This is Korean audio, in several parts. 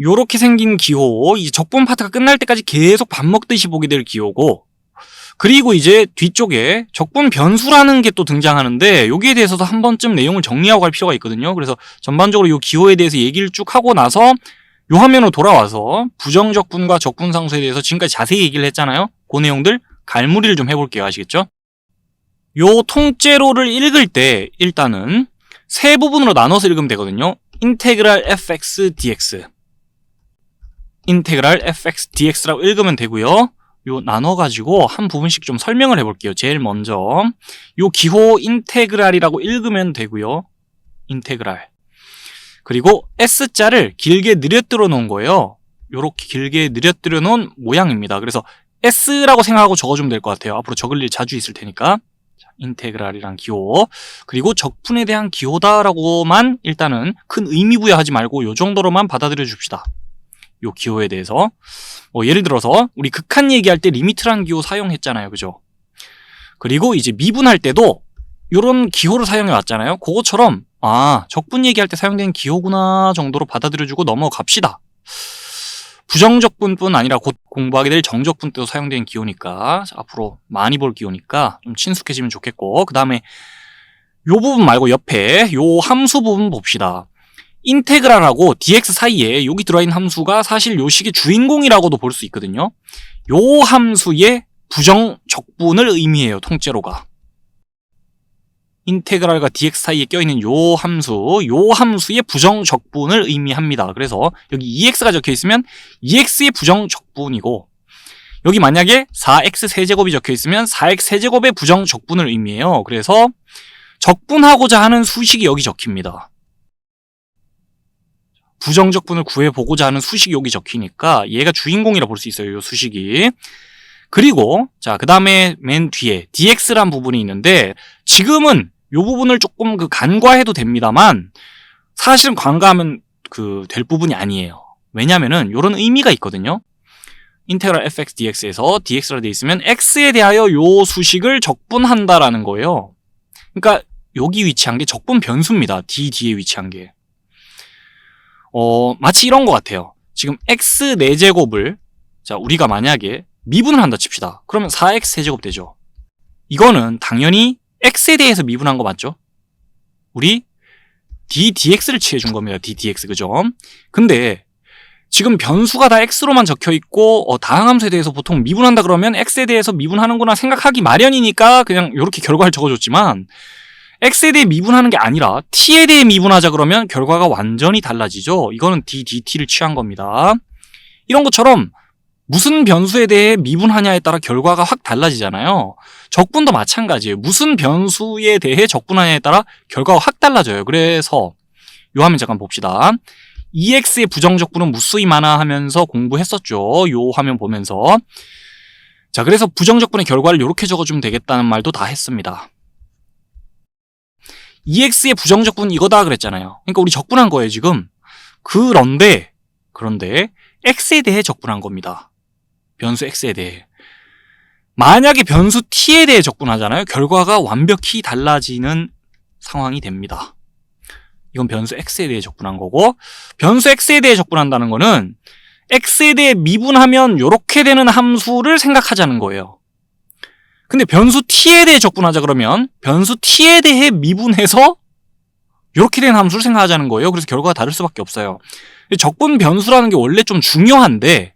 요렇게 생긴 기호, 이 적분 파트가 끝날 때까지 계속 밥 먹듯이 보게 될 기호고, 그리고 이제 뒤쪽에 적분 변수라는 게 또 등장하는데, 여기에 대해서도 한 번쯤 내용을 정리하고 갈 필요가 있거든요. 그래서 전반적으로 요 기호에 대해서 얘기를 쭉 하고 나서 요 화면으로 돌아와서 부정적분과 적분상수에 대해서 지금까지 자세히 얘기를 했잖아요. 그 내용들 갈무리를 좀 해볼게요. 아시겠죠? 요 통째로를 읽을 때 일단은 세 부분으로 나눠서 읽으면 되거든요. 인테그랄 fx dx, 인테그랄 fx dx라고 읽으면 되고요. 요 나눠가지고 한 부분씩 좀 설명을 해볼게요. 제일 먼저 요 기호 인테그랄이라고 읽으면 되고요. 인테그랄. 그리고 S자를 길게 느려뜨려 놓은 거예요. 요렇게 길게 느려뜨려 놓은 모양입니다. 그래서 S라고 생각하고 적어주면 될 것 같아요. 앞으로 적을 일 자주 있을 테니까. 자, 인테그랄이란 기호. 그리고 적분에 대한 기호다라고만 일단은 큰 의미 부여하지 말고 요 정도로만 받아들여 줍시다. 요 기호에 대해서. 예를 들어서 우리 극한 얘기할 때 리미트라는 기호 사용했잖아요. 그죠? 그리고 이제 미분할 때도 요런 기호를 사용해 왔잖아요. 그것처럼 적분 얘기할 때 사용되는 기호구나 정도로 받아들여주고 넘어갑시다. 부정적분뿐 아니라 곧 공부하게 될 정적분 때도 사용되는 기호니까 앞으로 많이 볼 기호니까 좀 친숙해지면 좋겠고, 그 다음에 요 부분 말고 옆에 요 함수 부분 봅시다. 인테그랄하고 dx 사이에 여기 들어있는 함수가 사실 요 식의 주인공이라고도 볼 수 있거든요. 요 함수의 부정적분을 의미해요. 통째로가. 인테그랄과 dx 사이에 껴있는 요 함수의 부정적분을 의미합니다. 그래서 여기 2x가 적혀있으면 2x의 부정적분이고, 여기 만약에 4x 세제곱이 적혀있으면 4x 세제곱의 부정적분을 의미해요. 그래서 적분하고자 하는 수식이 여기 적힙니다. 부정적분을 구해보고자 하는 수식이 여기 적히니까 얘가 주인공이라 볼 수 있어요. 요 수식이. 그리고 그 다음에 맨 뒤에 dx란 부분이 있는데, 지금은 요 부분을 조금 간과해도 됩니다만 사실은 간과하면 될 부분이 아니에요. 왜냐면은 요런 의미가 있거든요. 인테그랄 fx dx에서 dx라 되어 있으면 x에 대하여 요 수식을 적분한다라는 거예요. 그러니까 여기 위치한 게 적분 변수입니다. d 뒤에 위치한 게. 마치 이런 것 같아요. 지금 x 4제곱을 우리가 만약에 미분을 한다 칩시다. 그러면 4x 세제곱 되죠. 이거는 당연히 x에 대해서 미분한 거 맞죠? 우리 ddx를 취해준 겁니다. ddx, 그죠? 근데 지금 변수가 다 x로만 적혀있고 다항함수에 대해서 보통 미분한다 그러면 x에 대해서 미분하는구나 생각하기 마련이니까 그냥 이렇게 결과를 적어줬지만, x에 대해 미분하는 게 아니라 t에 대해 미분하자 그러면 결과가 완전히 달라지죠. 이거는 ddt를 취한 겁니다. 이런 것처럼 무슨 변수에 대해 미분하냐에 따라 결과가 확 달라지잖아요. 적분도 마찬가지예요. 무슨 변수에 대해 적분하냐에 따라 결과가 확 달라져요. 그래서 요 화면 잠깐 봅시다. EX의 부정적분은 무수히 많아 하면서 공부했었죠. 요 화면 보면서. 그래서 부정적분의 결과를 이렇게 적어주면 되겠다는 말도 다 했습니다. EX의 부정적분 이거다 그랬잖아요. 그러니까 우리 적분한 거예요, 지금. 그런데 X에 대해 적분한 겁니다. 변수 X에 대해. 만약에 변수 T에 대해 적분하잖아요. 결과가 완벽히 달라지는 상황이 됩니다. 이건 변수 X에 대해 적분한 거고, 변수 X에 대해 적분한다는 거는 X에 대해 미분하면 이렇게 되는 함수를 생각하자는 거예요. 근데 변수 T에 대해 적분하자 그러면 변수 T에 대해 미분해서 이렇게 되는 함수를 생각하자는 거예요. 그래서 결과가 다를 수밖에 없어요. 적분 변수라는 게 원래 좀 중요한데,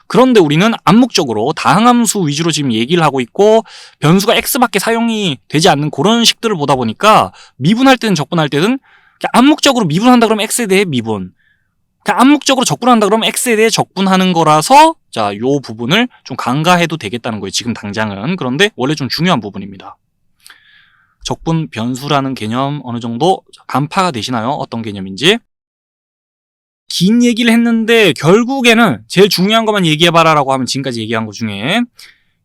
그런데 우리는 암묵적으로 다항함수 위주로 지금 얘기를 하고 있고 변수가 x밖에 사용이 되지 않는 그런 식들을 보다 보니까 미분할 때든 적분할 때든 암묵적으로 미분한다 그러면 x에 대해 미분, 암묵적으로 적분한다 그러면 x에 대해 적분하는 거라서 요 부분을 좀 간과해도 되겠다는 거예요. 지금 당장은. 그런데 원래 좀 중요한 부분입니다. 적분 변수라는 개념 어느 정도 간파가 되시나요? 어떤 개념인지. 긴 얘기를 했는데 결국에는 제일 중요한 것만 얘기해봐라 라고 하면 지금까지 얘기한 것 중에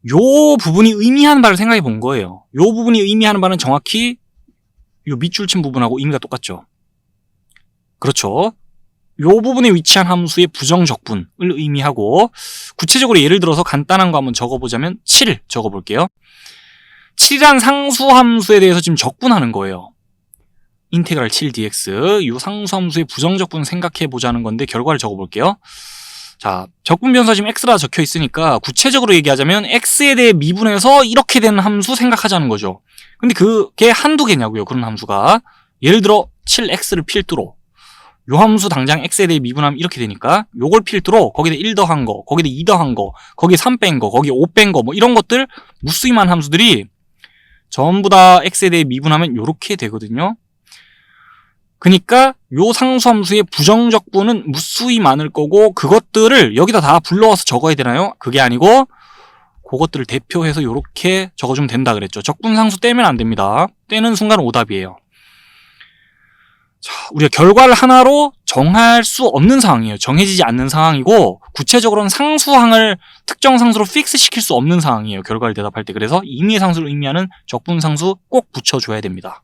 요 부분이 의미하는 바를 생각해 본 거예요. 요 부분이 의미하는 바는 정확히 요 밑줄 친 부분하고 의미가 똑같죠. 그렇죠. 요 부분에 위치한 함수의 부정적분을 의미하고, 구체적으로 예를 들어서 간단한 거 한번 적어보자면 7 적어볼게요. 7이란 상수함수에 대해서 지금 적분하는 거예요. 인테그랄 7dx 이 상수함수의 부정적분 생각해 보자는 건데 결과를 적어볼게요. 자, 적분 변수가 지금 x라 적혀 있으니까 구체적으로 얘기하자면 x에 대해 미분해서 이렇게 되는 함수 생각하자는 거죠. 근데 그게 한두 개냐고요. 그런 함수가. 예를 들어 7x를 필두로 요 함수 당장 x에 대해 미분하면 이렇게 되니까 요걸 필두로 거기다 1 더한 거, 거기다 2 더한 거, 거기에 3 뺀 거, 거기에 5 뺀 거 뭐 이런 것들 무수히만 함수들이 전부 다 x에 대해 미분하면 요렇게 되거든요. 그러니까 요 상수함수의 부정적분은 무수히 많을 거고 그것들을 여기다 다 불러와서 적어야 되나요? 그게 아니고 그것들을 대표해서 요렇게 적어주면 된다 그랬죠. 적분상수 떼면 안 됩니다. 떼는 순간 오답이에요. 자, 우리가 결과를 하나로 정할 수 없는 상황이에요. 정해지지 않는 상황이고 구체적으로는 상수항을 특정 상수로 픽스 시킬 수 없는 상황이에요. 결과를 대답할 때. 그래서 임의의 상수를 의미하는 적분상수 꼭 붙여줘야 됩니다.